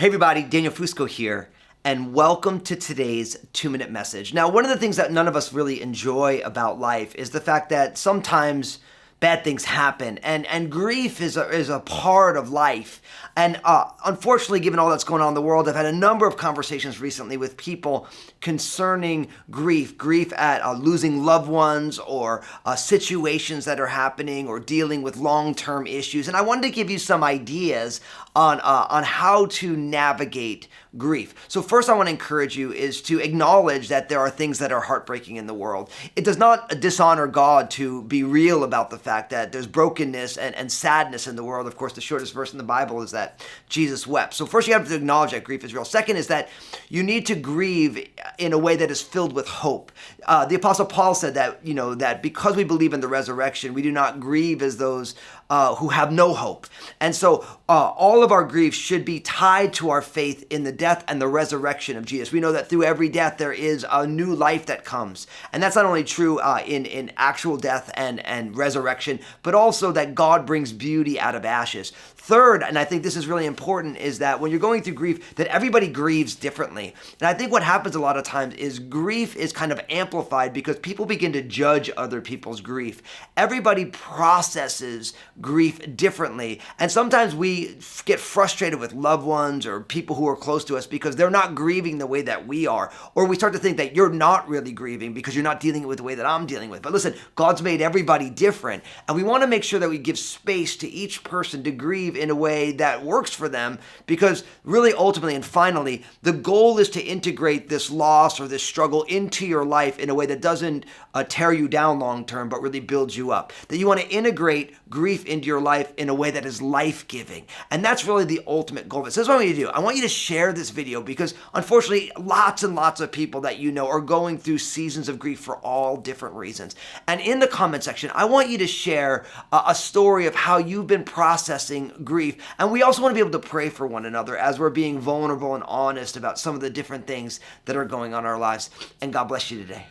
Hey everybody, Daniel Fusco here, and welcome to today's 2-minute message. Now, one of the things that none of us really enjoy about life is the fact that sometimes bad things happen, and grief is a part of life. And unfortunately, given all that's going on in the world, I've had a number of conversations recently with people concerning grief at losing loved ones or situations that are happening or dealing with long-term issues. And I wanted to give you some ideas on how to navigate grief. So first I want to encourage you is to acknowledge that there are things that are heartbreaking in the world. It does not dishonor God to be real about the fact that there's brokenness and sadness in the world. Of course, the shortest verse in the Bible is that Jesus wept. So first you have to acknowledge that grief is real. Second is that you need to grieve in a way that is filled with hope. The Apostle Paul said that, that because we believe in the resurrection, we do not grieve as those who have no hope. And so all of our grief should be tied to our faith in the death and the resurrection of Jesus. We know that through every death, there is a new life that comes. And that's not only true in actual death and resurrection, but also that God brings beauty out of ashes. Third, and I think this is really important, is that when you're going through grief, that everybody grieves differently. And I think what happens a lot of times is grief is kind of amplified because people begin to judge other people's grief. Everybody processes grief differently. And sometimes we get frustrated with loved ones or people who are close to us because they're not grieving the way that we are. Or we start to think that you're not really grieving because you're not dealing with the way that I'm dealing with. But listen, God's made everybody different. And we want to make sure that we give space to each person to grieve in a way that works for them, because really ultimately and finally, the goal is to integrate this loss or this struggle into your life in a way that doesn't tear you down long term, but really builds you up. That you want to integrate grief into your life in a way that is life-giving. And that's really the ultimate goal. So that's what I want you to do. I want you to share this video because unfortunately, lots and lots of people that you know are going through seasons of grief for all different reasons. And in the comment section, I want you to share a story of how you've been processing grief. And we also want to be able to pray for one another as we're being vulnerable and honest about some of the different things that are going on in our lives. And God bless you today.